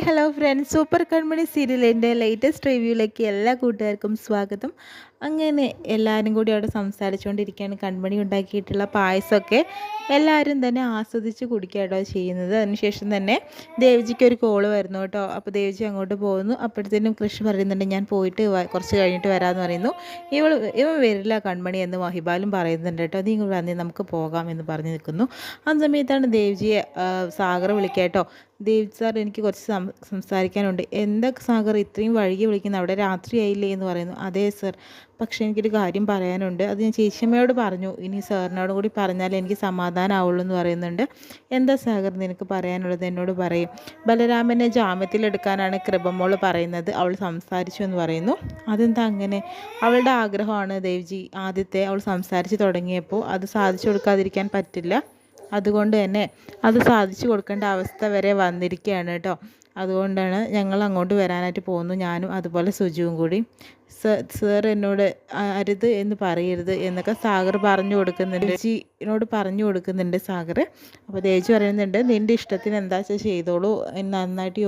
Hi hello friends, super Kanmani സീരിയലിൻ്റെ latest റിവ്യൂയിലേക്ക് എല്ലാ കൂട്ടുകാർക്കും സ്വാഗതം. അങ്ങനെ എല്ലാവരും കൂടി അവിടെ സംസാരിച്ചുകൊണ്ടിരിക്കുകയാണ്. കൺമണി ഉണ്ടാക്കിയിട്ടുള്ള പായസമൊക്കെ എല്ലാവരും തന്നെ ആസ്വദിച്ച് കുടിക്കുകയാട്ടോ ചെയ്യുന്നത്. അതിനുശേഷം തന്നെ ദേവജിക്ക് ഒരു കോള് വരുന്നു കേട്ടോ. അപ്പോൾ ദേവജി അങ്ങോട്ട് പോകുന്നു. അപ്പോഴത്തേനും കൃഷി പറയുന്നുണ്ട്, ഞാൻ പോയിട്ട് കുറച്ച് കഴിഞ്ഞിട്ട് വരാമെന്ന് പറയുന്നു. ഇവൻ വരില്ല കൺമണി എന്ന് മഹിബാലും പറയുന്നുണ്ട് കേട്ടോ. നീ ഇങ്ങോട്ട് വന്നേ, നമുക്ക് പോകാം എന്ന് പറഞ്ഞ് നിൽക്കുന്നു. ആ സമയത്താണ് ദേവജിയെ സാഗർ വിളിക്കുക കേട്ടോ. ദേവ് സാർ, എനിക്ക് കുറച്ച് സംസാരിക്കാനുണ്ട്. എന്താ സാഗർ ഇത്രയും വൈകി വിളിക്കുന്നത്? അവിടെ രാത്രിയായില്ലേ എന്ന് പറയുന്നു. അതെ സർ, പക്ഷേ എനിക്കൊരു കാര്യം പറയാനുണ്ട്. അത് ഞാൻ ചേച്ചിയമ്മയോട് പറഞ്ഞു. ഇനി സാറിനോട് കൂടി പറഞ്ഞാൽ എനിക്ക് സമാധാനമാവുള്ളൂ എന്ന് പറയുന്നുണ്ട്. എന്താ സാഗർ നിനക്ക് പറയാനുള്ളത്? എന്നോട് പറയും. ബലരാമനെ ജാമ്യത്തിലെടുക്കാനാണ് കൃപമോൾ പറയുന്നത്. അവൾ സംസാരിച്ചു എന്ന് പറയുന്നു. അതെന്താ അങ്ങനെ? അവളുടെ ആഗ്രഹമാണ് ദേവ്ജി. ആദ്യത്തെ അവൾ സംസാരിച്ച് തുടങ്ങിയപ്പോൾ അത് സാധിച്ചു കൊടുക്കാതിരിക്കാൻ പറ്റില്ല. അതുകൊണ്ട് തന്നെ അത് സാധിച്ചു കൊടുക്കേണ്ട അവസ്ഥ വരെ വന്നിരിക്കുകയാണ് കേട്ടോ. അതുകൊണ്ടാണ് ഞങ്ങൾ അങ്ങോട്ട് വരാനായിട്ട് പോകുന്നു, ഞാനും അതുപോലെ സുജുവും കൂടി. സർ എന്നോട് അരുത് എന്ന് പറയരുത് എന്നൊക്കെ സാഗർ പറഞ്ഞു കൊടുക്കുന്നുണ്ട്. ദേജിനോട് പറഞ്ഞു കൊടുക്കുന്നുണ്ട് സാഗർ. അപ്പോൾ ദേജി പറയുന്നുണ്ട്, നിൻ്റെ ഇഷ്ടത്തിന് എന്താ വെച്ചാൽ ചെയ്തോളൂ, നന്നായിട്ട്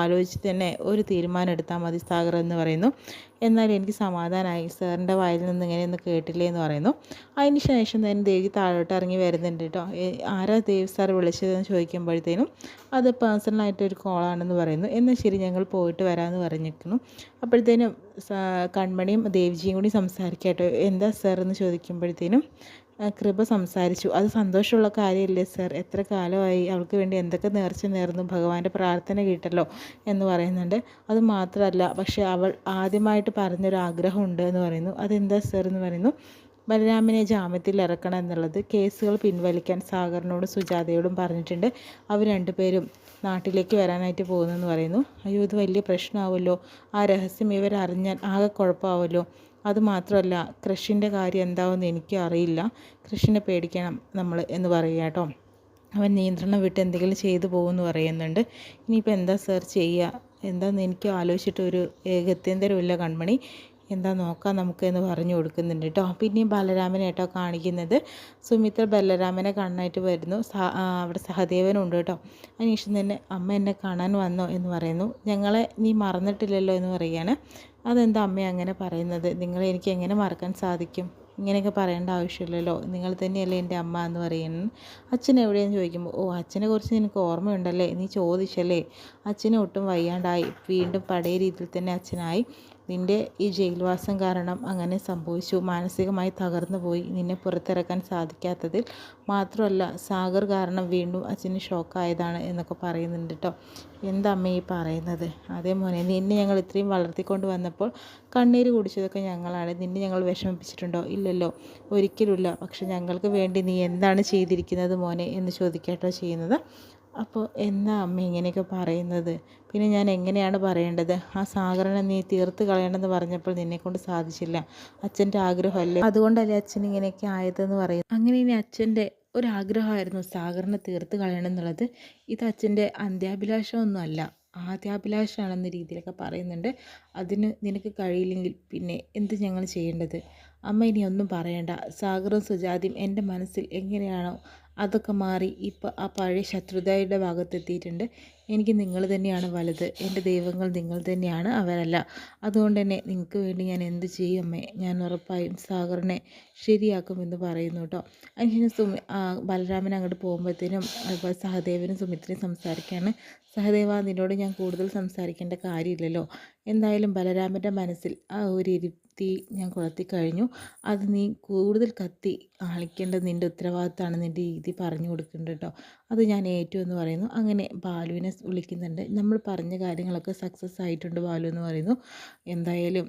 ആലോചിച്ച് തന്നെ ഒരു തീരുമാനം എടുത്താൽ മതി സാഗർ എന്ന് പറയുന്നു. എന്നാൽ എനിക്ക് സമാധാനമായി, സാറിൻ്റെ വായിൽ നിന്ന് ഇങ്ങനെയൊന്നും കേട്ടില്ലേ എന്ന് പറയുന്നു. അതിന് ശേഷം തന്നെ ദേവി താഴോട്ട് ഇറങ്ങി വരുന്നുണ്ട് കേട്ടോ. ആരാ ദേവ് സാർ വിളിച്ചതെന്ന് ചോദിക്കുമ്പോഴത്തേനും അത് പേഴ്സണലായിട്ടൊരു കോളാണെന്ന് പറയുന്നു. എന്നാൽ ശരി, ഞങ്ങൾ പോയിട്ട് വരാമെന്ന് പറഞ്ഞിരിക്കുന്നു. അപ്പോഴത്തേനും കൺമണിയും ദേവ്ജിയും കൂടി സംസാരിക്കട്ടോ. എന്താ സാർ എന്ന് ചോദിക്കുമ്പോഴത്തേനും കൃപ സംസാരിച്ചു. അത് സന്തോഷമുള്ള കാര്യമല്ലേ സാർ? എത്ര കാലമായി അവൾക്ക് വേണ്ടി എന്തൊക്കെ നേർച്ച നേർന്നു, ഭഗവാന്റെ പ്രാർത്ഥന കേട്ടല്ലോ എന്ന് പറയുന്നുണ്ട്. അത് മാത്രമല്ല, പക്ഷേ അവൾ ആദ്യമായിട്ട് പറഞ്ഞൊരു ആഗ്രഹമുണ്ട് എന്ന് പറയുന്നു. അതെന്താ സാർ എന്ന് പറയുന്നു. ബലരാമനെ ജാമ്യത്തിൽ ഇറക്കണം എന്നുള്ളത്. കേസുകൾ പിൻവലിക്കാൻ സാഗറിനോടും സുജാതയോടും പറഞ്ഞിട്ടുണ്ട്. അവർ രണ്ടുപേരും നാട്ടിലേക്ക് വരാനായിട്ട് പോകുന്നെന്ന് പറയുന്നു. അയ്യോ, ഇത് വലിയ പ്രശ്നമാവുമല്ലോ. ആ രഹസ്യം ഇവരറിഞ്ഞാൽ ആകെ കുഴപ്പമാവുമല്ലോ. അതുമാത്രമല്ല, കൃഷിൻ്റെ കാര്യം എന്താവുമെന്ന് എനിക്കും അറിയില്ല. കൃഷിനെ പേടിക്കണം നമ്മൾ എന്ന് പറയുക കേട്ടോ. അവൻ നിയന്ത്രണം വിട്ട് എന്തെങ്കിലും ചെയ്തു പോകുമെന്ന് പറയുന്നുണ്ട്. ഇനിയിപ്പോൾ എന്താ സാർ ചെയ്യുക? എന്താണെന്ന് എനിക്ക് ആലോചിച്ചിട്ട് ഒരു ഗത്യന്തരമില്ല കൺമണി. എന്താ നോക്കാം നമുക്ക് എന്ന് പറഞ്ഞു കൊടുക്കുന്നുണ്ട് കേട്ടോ. പിന്നെയും ബലരാമനെ കേട്ടോ കാണിക്കുന്നത്. സുമിത്ര ബലരാമനെ കാണാനായിട്ട് വരുന്നു. അവിടെ സഹദേവനുണ്ട് കേട്ടോ. അതിനുശേഷം തന്നെ അമ്മ എന്നെ കാണാൻ വന്നോ എന്ന് പറയുന്നു. ഞങ്ങളെ നീ മറന്നിട്ടില്ലല്ലോ എന്ന് പറയുകയാണ്. അതെന്താ അമ്മ അങ്ങനെ പറയുന്നത്? നിങ്ങളെ എനിക്ക് എങ്ങനെ മറക്കാൻ സാധിക്കും? ഇങ്ങനെയൊക്കെ പറയേണ്ട ആവശ്യമില്ലല്ലോ, നിങ്ങൾ തന്നെയല്ലേ എൻ്റെ അമ്മ എന്ന് പറയുന്നു. അച്ഛൻ എവിടെയെന്ന് ചോദിക്കുമ്പോൾ, ഓ, അച്ഛനെ കുറിച്ച് നിനക്ക് ഓർമ്മയുണ്ടല്ലേ, നീ ചോദിച്ചല്ലേ. അച്ഛന് ഒട്ടും വയ്യാണ്ടായി, വീണ്ടും പഴയ രീതിയിൽ തന്നെ അച്ഛനായി. നിൻ്റെ ഈ ജയിൽവാസം കാരണം അങ്ങനെ സംഭവിച്ചു. മാനസികമായി തകർന്നു പോയി. നിന്നെ പുറത്തിറക്കാൻ സാധിക്കാത്തതിൽ മാത്രമല്ല, സാഗർ കാരണം വീണ്ടും അച്ഛന് ഷോക്കായതാണ് എന്നൊക്കെ പറയുന്നുണ്ട് കേട്ടോ. എന്താ അമ്മ ഈ പറയുന്നത്? അതേ മോനെ, നിന്നെ ഞങ്ങൾ ഇത്രയും വളർത്തിക്കൊണ്ട് വന്നപ്പോൾ കണ്ണീര് കുടിച്ചതൊക്കെ ഞങ്ങളാണ്. നിന്നെ ഞങ്ങൾ വിഷമിപ്പിച്ചിട്ടുണ്ടോ? ഇല്ലല്ലോ, ഒരിക്കലുമില്ല. പക്ഷെ ഞങ്ങൾക്ക് വേണ്ടി നീ എന്താണ് ചെയ്തിരിക്കുന്നത് മോനെ എന്ന് ചോദിക്കട്ടോ ചെയ്യുന്നത്. അപ്പോൾ എന്താ അമ്മ ഇങ്ങനെയൊക്കെ പറയുന്നത്? പിന്നെ ഞാൻ എങ്ങനെയാണ് പറയേണ്ടത്? ആ സാഗറിനെ നീ തീർത്ത് കളയണമെന്ന് പറഞ്ഞപ്പോൾ നിന്നെക്കൊണ്ട് സാധിച്ചില്ല. അച്ഛൻ്റെ ആഗ്രഹമല്ലേ, അതുകൊണ്ടല്ലേ അച്ഛൻ ഇങ്ങനെയൊക്കെ ആയതെന്ന് പറയും. അങ്ങനെ ഇനി അച്ഛൻ്റെ ഒരാഗ്രഹമായിരുന്നു സാഗറിനെ തീർത്ത് കളയണം എന്നുള്ളത്. ഇത് അച്ഛൻ്റെ അന്ത്യാഭിലാഷമൊന്നും അല്ല, ആദ്യാഭിലാഷമാണെന്ന രീതിയിലൊക്കെ പറയുന്നുണ്ട്. അതിന് നിനക്ക് കഴിയില്ലെങ്കിൽ പിന്നെ എന്ത് ഞങ്ങൾ ചെയ്യേണ്ടത്? അമ്മ ഇനി ഒന്നും പറയണ്ട. സാഗറും സുജാതയും എൻ്റെ മനസ്സിൽ എങ്ങനെയാണോ അതൊക്കെ മാറി ഇപ്പോൾ ആ പഴയ ശത്രുതയുടെ ഭാഗത്തെത്തിയിട്ടുണ്ട്. എനിക്ക് നിങ്ങൾ തന്നെയാണ് വലുത്. എൻ്റെ ദൈവങ്ങൾ നിങ്ങൾ തന്നെയാണ്, അവരല്ല. അതുകൊണ്ട് തന്നെ നിങ്ങൾക്ക് വേണ്ടി ഞാൻ എന്ത് ചെയ്യും അമ്മേ? ഞാൻ ഉറപ്പായും സാഗറിനെ ശരിയാക്കുമെന്ന് പറയുന്നു കേട്ടോ. അതിനുശേഷം ബലരാമൻ അങ്ങോട്ട് പോകുമ്പോഴത്തേനും അതുപോലെ സഹദേവനും സുമിത്രയും സംസാരിക്കുകയാണ്. സഹദേവ, നിന്നോട് ഞാൻ കൂടുതൽ സംസാരിക്കേണ്ട കാര്യമില്ലല്ലോ. എന്തായാലും ബലരാമൻ്റെ മനസ്സിൽ ആ ഒരു ഇരുത്തി ഞാൻ കൊളുത്തി കഴിഞ്ഞു. അത് നീ കൂടുതൽ കത്തി കാണിക്കേണ്ടത് നിൻ്റെ ഉത്തരവാദിത്തമാണ്. നിൻ്റെ രീതി പറഞ്ഞു കൊടുക്കുന്നുണ്ട് കേട്ടോ. അത് ഞാൻ ഏറ്റു എന്ന് പറയുന്നു. അങ്ങനെ ബാലുവിനെ വിളിക്കുന്നുണ്ട്. നമ്മൾ പറഞ്ഞ കാര്യങ്ങളൊക്കെ സക്സസ് ആയിട്ടുണ്ട് ബാലു എന്ന് പറയുന്നു. എന്തായാലും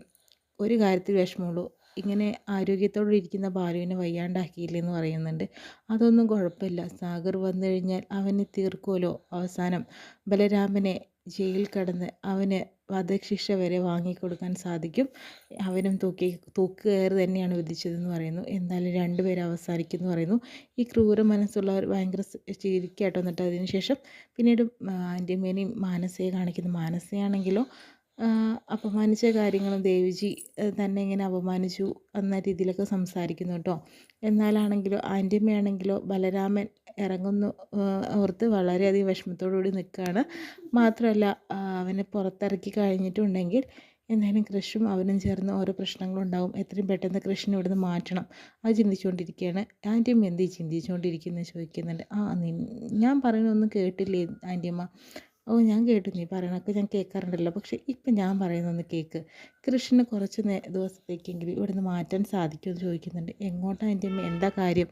ഒരു കാര്യത്തിൽ വിഷമമുള്ളൂ, ഇങ്ങനെ ആരോഗ്യത്തോടെ ഇരിക്കുന്ന ബാലുവിനെ വയ്യാണ്ടാക്കിയില്ലെന്ന് പറയുന്നുണ്ട്. അതൊന്നും കുഴപ്പമില്ല, സാഗർ വന്നു കഴിഞ്ഞാൽ അവനെ തീർക്കുമല്ലോ. അവസാനം ബലരാമനെ ജയിലിൽ കടന്ന് അവന് വധശിക്ഷ വരെ വാങ്ങിക്കൊടുക്കാൻ സാധിക്കും. അവനും തൂക്കുകയറ് തന്നെയാണ് വിധിച്ചതെന്ന് പറയുന്നു. എന്തായാലും രണ്ടുപേരും അവസാനിക്കുമെന്ന് പറയുന്നു. ഈ ക്രൂര മനസ്സുള്ളവർ ഭയങ്കര ചിരിക്കാട്ടോ. എന്നിട്ട് അതിന് ശേഷം പിന്നീട് ആൻറ്റിമേനെയും മാനസയെ കാണിക്കുന്നു. മാനസയാണെങ്കിലോ അപമാനിച്ച കാര്യങ്ങളും ദേവിജി തന്നെ ഇങ്ങനെ അപമാനിച്ചു എന്ന രീതിയിലൊക്കെ സംസാരിക്കുന്നു കേട്ടോ. എന്നാലാണെങ്കിലോ ആൻറ്റിയമ്മയാണെങ്കിലോ ബലരാമൻ ഇറങ്ങുന്നു ഓർത്ത് വളരെയധികം വിഷമത്തോടു കൂടി നിൽക്കുകയാണ്. മാത്രമല്ല അവനെ പുറത്തിറക്കി കഴിഞ്ഞിട്ടുണ്ടെങ്കിൽ എന്തായാലും കൃഷും അവനും ചേർന്ന് ഓരോ പ്രശ്നങ്ങളുണ്ടാവും. എത്രയും പെട്ടെന്ന് കൃഷിനെ ഇവിടുന്ന് മാറ്റണം. അത് ചിന്തിച്ചുകൊണ്ടിരിക്കുകയാണ്. ആൻറ്റിയമ്മ എന്തേ ചിന്തിച്ചുകൊണ്ടിരിക്കുന്നത് ചോദിക്കുന്നുണ്ട്. ഞാൻ പറയുന്നതൊന്നും കേട്ടില്ലേ ആൻറ്റിയമ്മ? ഓ ഞാൻ കേട്ടു, നീ പറയണതൊക്കെ ഞാൻ കേൾക്കാറുണ്ടല്ലോ. പക്ഷേ ഇപ്പം ഞാൻ പറയുന്നൊന്ന് കേൾക്ക്. കൃഷിനെ കുറച്ച് ദിവസത്തേക്കെങ്കിലും ഇവിടുന്ന് മാറ്റാൻ സാധിക്കുമെന്ന് ചോദിക്കുന്നുണ്ട്. എങ്ങോട്ടാണ് ആൻറ്റിയമ്മ? എന്താ കാര്യം?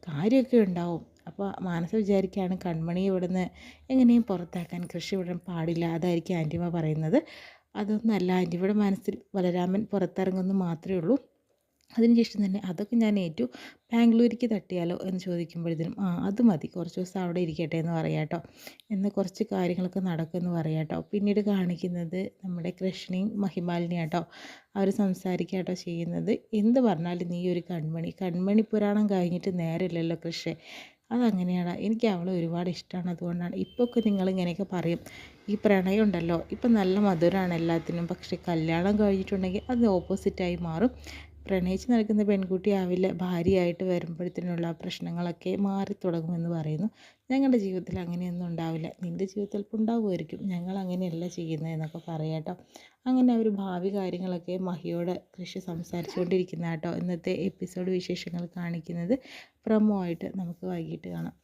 കാര്യമൊക്കെ ഉണ്ടാവും. അപ്പോൾ മാനസ വിചാരിക്കുകയാണ് കൺമണി ഇവിടുന്ന് എങ്ങനെയും പുറത്താക്കാൻ കൃഷി വിടാൻ പാടില്ല. അതായിരിക്കും ആൻറ്റിയമ്മ പറയുന്നത്. അതൊന്നുമല്ല ആൻറ്റി, ഇവിടെ മനസ്സിൽ ബലരാമൻ പുറത്തിറങ്ങുമെന്ന് മാത്രമേ ഉള്ളൂ. അതിനുശേഷം തന്നെ അതൊക്കെ ഞാൻ ഏറ്റു, ബാംഗ്ലൂരിക്ക് തട്ടിയാലോ എന്ന് ചോദിക്കുമ്പോഴത്തേനും അത് മതി, കുറച്ച് ദിവസം അവിടെ ഇരിക്കട്ടെ എന്ന് പറയാം കേട്ടോ, എന്ന് കുറച്ച് കാര്യങ്ങളൊക്കെ നടക്കുമെന്ന് പറയാം കേട്ടോ. പിന്നീട് കാണിക്കുന്നത് നമ്മുടെ കൃഷ്ണയും മഹിമാലിനിയും കേട്ടോ. അവർ സംസാരിക്കുക കേട്ടോ ചെയ്യുന്നത്. എന്ത് പറഞ്ഞാലും നീ ഒരു കൺമണി പുരാണം കഴിഞ്ഞിട്ട് നേരമില്ലല്ലോ കൃഷേ, അതങ്ങനെയാണ്. എനിക്ക് അവളെ ഒരുപാട് ഇഷ്ടമാണ്. അതുകൊണ്ടാണ് ഇപ്പോൾ ഒക്കെ നിങ്ങളിങ്ങനെയൊക്കെ പറയും. ഈ പ്രണയം ഉണ്ടല്ലോ ഇപ്പം നല്ല മധുരമാണ് എല്ലാത്തിനും, പക്ഷേ കല്യാണം കഴിഞ്ഞിട്ടുണ്ടെങ്കിൽ അത് ഓപ്പോസിറ്റായി മാറും. പ്രണയിച്ച് നടക്കുന്ന പെൺകുട്ടിയാവില്ല, ഭാര്യയായിട്ട് വരുമ്പോഴത്തേനുള്ള പ്രശ്നങ്ങളൊക്കെ മാറി തുടങ്ങുമെന്ന് പറയുന്നു. ഞങ്ങളുടെ ജീവിതത്തിൽ അങ്ങനെയൊന്നും ഉണ്ടാവില്ല, നിൻ്റെ ജീവിതത്തിൽ ചിലപ്പോൾ ഉണ്ടാവുമായിരിക്കും, ഞങ്ങൾ അങ്ങനെയല്ല ചെയ്യുന്നത് എന്നൊക്കെ പറയാം കേട്ടോ. അങ്ങനെ അവർ ഭാവി കാര്യങ്ങളൊക്കെ മഹിയോട് കൃഷി സംസാരിച്ചുകൊണ്ടിരിക്കുന്ന കേട്ടോ. ഇന്നത്തെ എപ്പിസോഡ് വിശേഷങ്ങൾ കാണിക്കുന്നത്. പ്രമോ ആയിട്ട് നമുക്ക് വൈകിട്ട് കാണാം.